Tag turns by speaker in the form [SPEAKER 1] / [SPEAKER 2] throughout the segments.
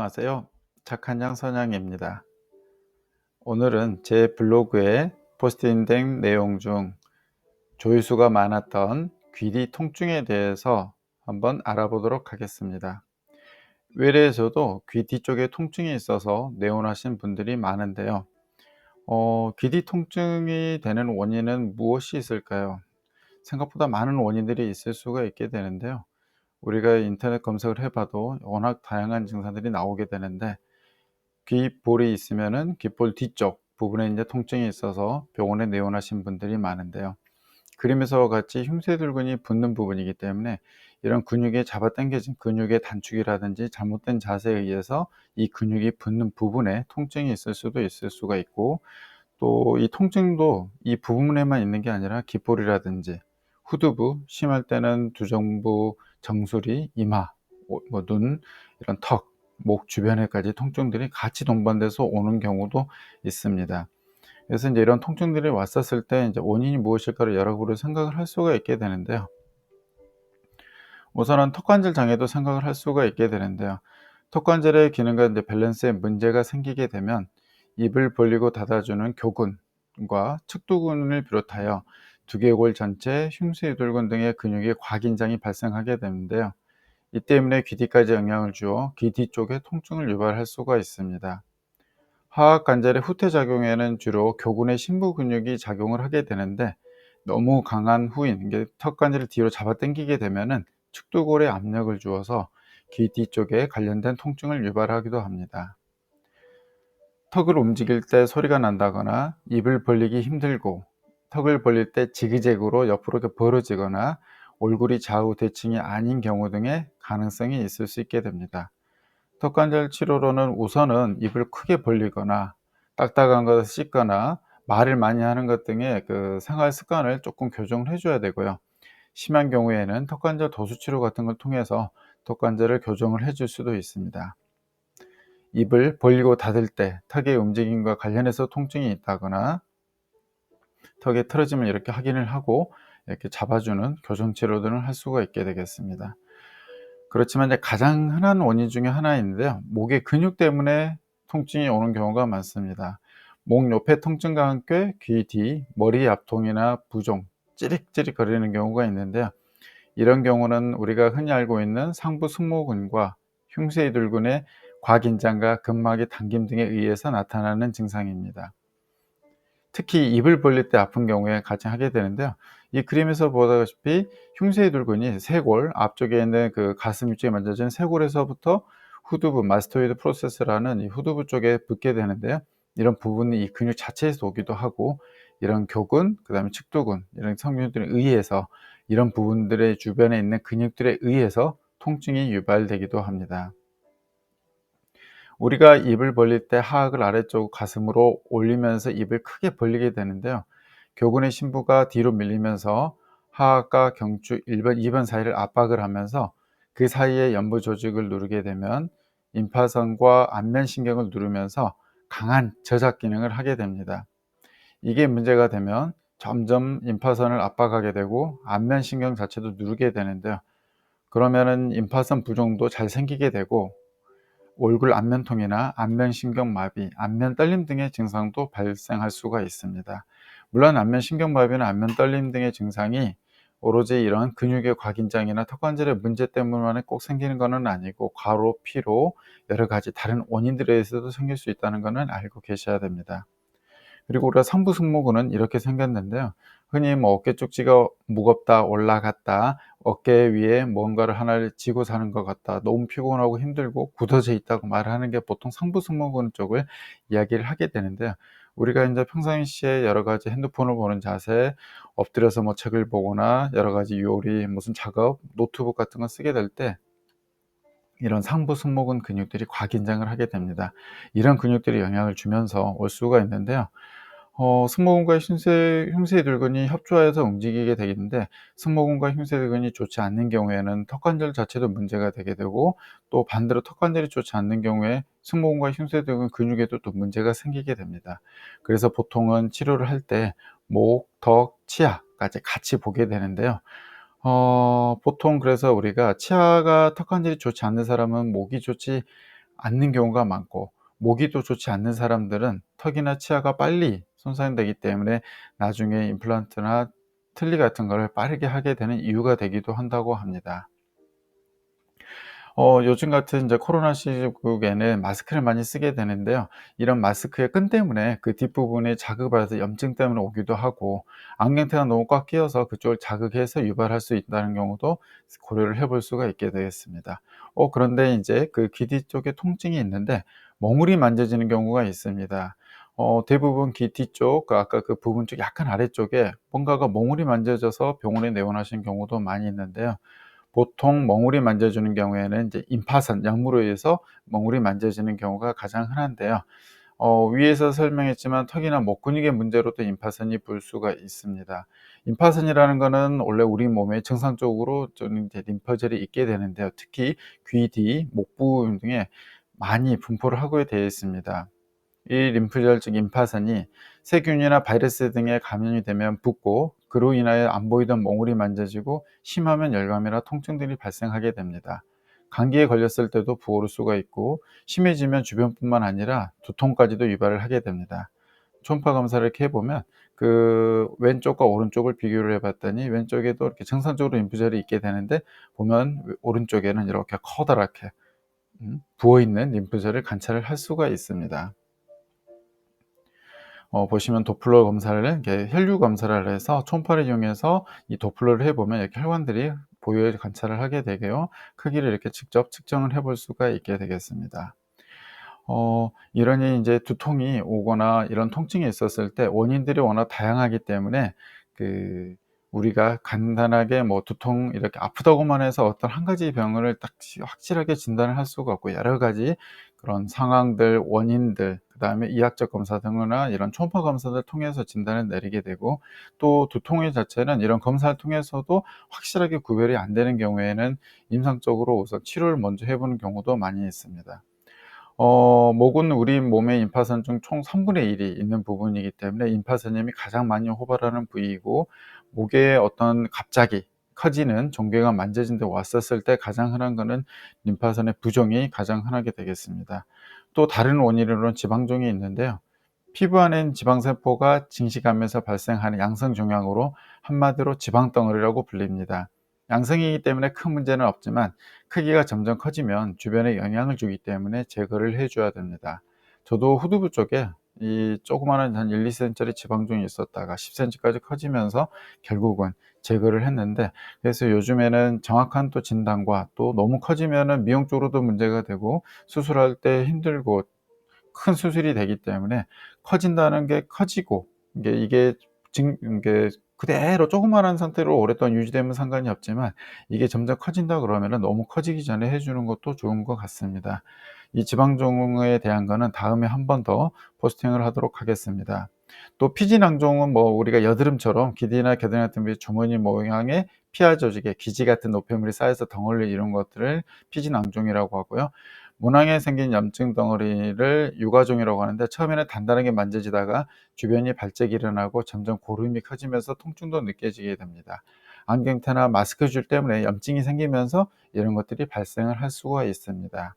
[SPEAKER 1] 안녕하세요. 착한 양 선양입니다. 오늘은 제 블로그에 포스트잇된 내용 중 조회수가 많았던 귀리 통증에 대해서 한번 알아보도록 하겠습니다. 외래에서도 귀 뒤쪽에 통증이 있어서 내원하신 분들이 많은데요. 귀 뒤 통증이 되는 원인은 무엇이 있을까요? 생각보다 많은 원인들이 있을 수가 있게 되는데요. 우리가 인터넷 검색을 해봐도 워낙 다양한 증상들이 나오게 되는데, 귓볼이 있으면은 귓볼 뒤쪽 부분에 이제 통증이 있어서 병원에 내원하신 분들이 많은데요. 그림에서 같이 흉쇄들근이 붙는 부분이기 때문에 이런 근육이 잡아당겨진 근육의 단축이라든지 잘못된 자세에 의해서 이 근육이 붙는 부분에 통증이 있을 수도 있을 수가 있고, 또 이 통증도 이 부분에만 있는 게 아니라 귓볼이라든지 후두부, 심할 때는 두정부, 정수리, 이마, 눈, 이런 턱, 목 주변에까지 통증들이 같이 동반돼서 오는 경우도 있습니다. 그래서 이제 이런 통증들이 왔었을 때 이제 원인이 무엇일까를 여러모로 생각을 할 수가 있게 되는데요. 우선은 턱관절 장애도 생각을 할 수가 있게 되는데요. 턱관절의 기능과 이제 밸런스에 문제가 생기게 되면 입을 벌리고 닫아주는 교근과 측두근을 비롯하여 두개골 전체, 흉쇄유돌근 등의 근육의 과긴장이 발생하게 되는데요. 이 때문에 귀 뒤까지 영향을 주어 귀 뒤쪽에 통증을 유발할 수가 있습니다. 화학 관절의 후퇴작용에는 주로 교근의 심부 근육이 작용을 하게 되는데, 너무 강한 후인, 이게 턱관절을 뒤로 잡아당기게 되면은 측두골에 압력을 주어서 귀 뒤쪽에 관련된 통증을 유발하기도 합니다. 턱을 움직일 때 소리가 난다거나 입을 벌리기 힘들고, 턱을 벌릴 때 지그재그로 옆으로 이렇게 벌어지거나 얼굴이 좌우 대칭이 아닌 경우 등의 가능성이 있을 수 있게 됩니다. 턱관절 치료로는 우선은 입을 크게 벌리거나 딱딱한 것을 씻거나 말을 많이 하는 것 등의 생활 습관을 조금 교정을 해줘야 되고요. 심한 경우에는 턱관절 도수 치료 같은 걸 통해서 턱관절을 교정을 해줄 수도 있습니다. 입을 벌리고 닫을 때 턱의 움직임과 관련해서 통증이 있다거나 턱의 틀어짐을 이렇게 확인을 하고 이렇게 잡아주는 교정 치료들을 할 수가 있게 되겠습니다. 그렇지만 이제 가장 흔한 원인 중에 하나인데요. 목의 근육 때문에 통증이 오는 경우가 많습니다. 목 옆에 통증과 함께 귀 뒤, 머리 앞통이나 부종, 찌릿찌릿 거리는 경우가 있는데요. 이런 경우는 우리가 흔히 알고 있는 상부 승모근과 흉쇄이둘근의 과긴장과 근막의 당김 등에 의해서 나타나는 증상입니다. 특히 입을 벌릴 때 아픈 경우에 가장 하게 되는데요. 이 그림에서 보다시피 흉쇄이둘근이 쇄골 앞쪽에 있는 가슴 위쪽에 만져지는 쇄골에서부터 후두부 마스토이드 프로세스라는 이 후두부 쪽에 붙게 되는데요. 이런 부분이 이 근육 자체에서 오기도 하고, 이런 교근, 그다음에 측두근 이런 성분들에 의해서 이런 부분들의 주변에 있는 근육들에 의해서 통증이 유발되기도 합니다. 우리가 입을 벌릴 때 하악을 아래쪽 가슴으로 올리면서 입을 크게 벌리게 되는데요. 교근의 심부가 뒤로 밀리면서 하악과 경추 1번, 2번 사이를 압박을 하면서 그 사이에 연부 조직을 누르게 되면 임파선과 안면신경을 누르면서 강한 저작 기능을 하게 됩니다. 이게 문제가 되면 점점 임파선을 압박하게 되고 안면신경 자체도 누르게 되는데요. 그러면은 임파선 부종도 잘 생기게 되고 얼굴 안면통이나 안면신경마비, 안면떨림 등의 증상도 발생할 수가 있습니다. 물론 안면신경마비나 안면떨림 등의 증상이 오로지 이런 근육의 과긴장이나 턱관절의 문제 때문에 꼭 생기는 것은 아니고 과로, 피로, 여러 가지 다른 원인들에 의해서도 생길 수 있다는 것은 알고 계셔야 됩니다. 그리고 우리가 상부 승모근은 이렇게 생겼는데요. 흔히 어깨 쪽지가 무겁다, 올라갔다, 어깨 위에 뭔가를 하나를 쥐고 사는 것 같다, 너무 피곤하고 힘들고 굳어져 있다고 말하는 게 보통 상부 승모근 쪽을 이야기를 하게 되는데요. 우리가 이제 평상시에 여러 가지 핸드폰을 보는 자세, 엎드려서 책을 보거나 여러 가지 요리, 무슨 작업, 노트북 같은 거 쓰게 될 때 이런 상부 승모근 근육들이 과긴장을 하게 됩니다. 이런 근육들이 영향을 주면서 올 수가 있는데요. 승모근과 흉쇄들근이 협조해서 움직이게 되는데, 승모근과 흉쇄들근이 좋지 않는 경우에는 턱관절 자체도 문제가 되게 되고, 또 반대로 턱관절이 좋지 않는 경우에 승모근과 흉쇄들근 근육에도 또 문제가 생기게 됩니다. 그래서 보통은 치료를 할 때 목, 턱, 치아까지 같이 보게 되는데요. 보통 그래서 우리가 치아가 턱관절이 좋지 않는 사람은 목이 좋지 않는 경우가 많고, 모기 또 좋지 않는 사람들은 턱이나 치아가 빨리 손상되기 때문에 나중에 임플란트나 틀니 같은 거를 빠르게 하게 되는 이유가 되기도 한다고 합니다. 요즘 같은 이제 코로나 시국에는 마스크를 많이 쓰게 되는데요. 이런 마스크의 끈 때문에 그 뒷부분이 자극받아서 염증 때문에 오기도 하고, 안경테가 너무 꽉 끼어서 그쪽을 자극해서 유발할 수 있다는 경우도 고려를 해볼 수가 있게 되겠습니다. 그런데 이제 그 귀 뒤쪽에 통증이 있는데 멍울이 만져지는 경우가 있습니다. 대부분 귀 뒤쪽 아까 그 부분 쪽 약간 아래쪽에 뭔가가 멍울이 만져져서 병원에 내원하시는 경우도 많이 있는데요. 보통 멍울이 만져주는 경우에는 이제 임파선, 약물에 의해서 멍울이 만져지는 경우가 가장 흔한데요. 위에서 설명했지만 턱이나 목 근육의 문제로도 임파선이 불 수가 있습니다. 임파선이라는 거는 원래 우리 몸에 정상적으로 좀 이제 림프절이 있게 되는데요. 특히 귀 뒤, 목 부분 등에 많이 분포를 하게 되어 있습니다. 이 림프절 즉 임파선이 세균이나 바이러스 등에 감염이 되면 붓고, 그로 인하여 안 보이던 멍울이 만져지고, 심하면 열감이나 통증들이 발생하게 됩니다. 감기에 걸렸을 때도 부어오를 수가 있고, 심해지면 주변뿐만 아니라 두통까지도 유발을 하게 됩니다. 초음파 검사를 이렇게 해보면 그 왼쪽과 오른쪽을 비교를 해봤더니 왼쪽에도 이렇게 정상적으로 림프절이 있게 되는데, 보면 오른쪽에는 이렇게 커다랗게 부어있는 림프절을 관찰을 할 수가 있습니다. 보시면 도플러 검사를 이렇게 혈류 검사를 해서 초음파를 이용해서 이 도플러를 해보면 이렇게 혈관들이 보여 관찰을 하게 되고요. 크기를 이렇게 직접 측정을 해볼 수가 있게 되겠습니다. 이러니 이제 두통이 오거나 이런 통증이 있었을 때 원인들이 워낙 다양하기 때문에 그 우리가 간단하게 뭐 두통 이렇게 아프다고만 해서 어떤 한 가지 병을 딱 확실하게 진단을 할 수가 없고, 여러 가지 그런 상황들, 원인들, 그다음에 이학적 검사 등이나 이런 초음파 검사를 통해서 진단을 내리게 되고, 또 두통의 자체는 이런 검사를 통해서도 확실하게 구별이 안 되는 경우에는 임상적으로 우선 치료를 먼저 해 보는 경우도 많이 있습니다. 목은 우리 몸의 임파선 중 총 3분의 1이 있는 부분이기 때문에 임파선염이 가장 많이 호발하는 부위이고, 목에 어떤 갑자기 커지는 종괴가 만져진 데 왔었을 때 가장 흔한 거는 림파선의 부종이 가장 흔하게 되겠습니다. 또 다른 원인으로는 지방종이 있는데요. 피부 안엔 지방세포가 증식하면서 발생하는 양성종양으로 한마디로 지방덩어리라고 불립니다. 양성이기 때문에 큰 문제는 없지만 크기가 점점 커지면 주변에 영향을 주기 때문에 제거를 해줘야 됩니다. 저도 후두부 쪽에 이 조그마한 한 1, 2cm짜리 지방종이 있었다가 10cm까지 커지면서 결국은 제거를 했는데, 그래서 요즘에는 정확한 또 진단과 또 너무 커지면은 미용 쪽으로도 문제가 되고 수술할 때 힘들고 큰 수술이 되기 때문에, 커진다는 게 커지고 이게 그대로 조그마한 상태로 오랫동안 유지되면 상관이 없지만, 이게 점점 커진다 그러면은 너무 커지기 전에 해 주는 것도 좋은 것 같습니다. 이 지방종에 대한 거는 다음에 한 번 더 포스팅을 하도록 하겠습니다. 또 피지낭종은 뭐 우리가 여드름처럼 기디나 겨드랑이 같은 부위 주머니 모양의 피하 조직에 기지 같은 노폐물이 쌓여서 덩어리를 이룬 것들을 피지낭종이라고 하고요. 문항에 생긴 염증 덩어리를 유가종이라고 하는데, 처음에는 단단하게 만져지다가 주변이 발작이 일어나고 점점 고름이 커지면서 통증도 느껴지게 됩니다. 안경테나 마스크줄 때문에 염증이 생기면서 이런 것들이 발생을 할 수가 있습니다.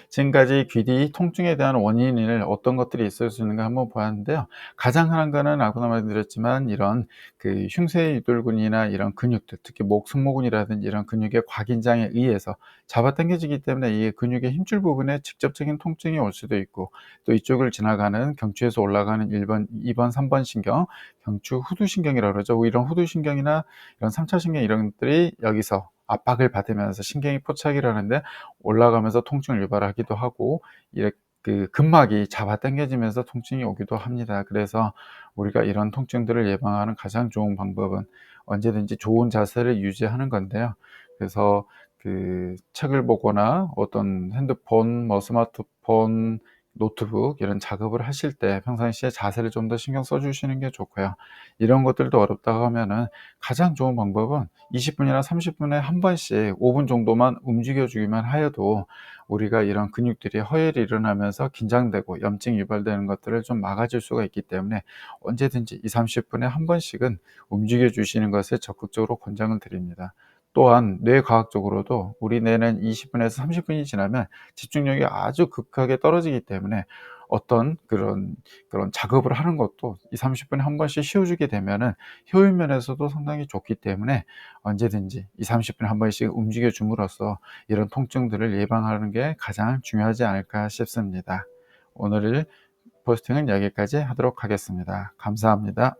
[SPEAKER 1] 지금까지 귀뒤 통증에 대한 원인을 어떤 것들이 있을 수 있는가 한번 보았는데요. 가장 흔한 거는 아까도 말씀드렸지만 이런 그 흉쇄 유돌근이나 이런 근육들, 특히 목 승모근이라든지 이런 근육의 과긴장에 의해서 잡아당겨지기 때문에 이 근육의 힘줄 부분에 직접적인 통증이 올 수도 있고, 또 이쪽을 지나가는 경추에서 올라가는 1번, 2번, 3번 신경, 경추 후두신경이라고 그러죠. 이런 후두신경이나 이런 3차 신경 이런 것들이 여기서 압박을 받으면서 신경이 포착을 하는데 올라가면서 통증을 유발하기도 하고, 이렇게 그 근막이 잡아당겨지면서 통증이 오기도 합니다. 그래서 우리가 이런 통증들을 예방하는 가장 좋은 방법은 언제든지 좋은 자세를 유지하는 건데요. 그래서 그 책을 보거나 어떤 핸드폰, 뭐 스마트폰, 노트북 이런 작업을 하실 때 평상시에 자세를 좀 더 신경 써 주시는 게 좋고요. 이런 것들도 어렵다고 하면은 가장 좋은 방법은 20분이나 30분에 한 번씩 5분 정도만 움직여 주기만 하여도 우리가 이런 근육들이 허혈이 일어나면서 긴장되고 염증이 유발되는 것들을 좀 막아줄 수가 있기 때문에, 언제든지 20-30분에 한 번씩은 움직여 주시는 것을 적극적으로 권장을 드립니다. 또한 뇌과학적으로도 우리 뇌는 20분에서 30분이 지나면 집중력이 아주 극하게 떨어지기 때문에 어떤 그런 작업을 하는 것도 20-30분에 한 번씩 쉬어 주게 되면은 효율 면에서도 상당히 좋기 때문에 언제든지 20-30분에 한 번씩 움직여 줌으로써 이런 통증들을 예방하는 게 가장 중요하지 않을까 싶습니다. 오늘 포스팅은 여기까지 하도록 하겠습니다. 감사합니다.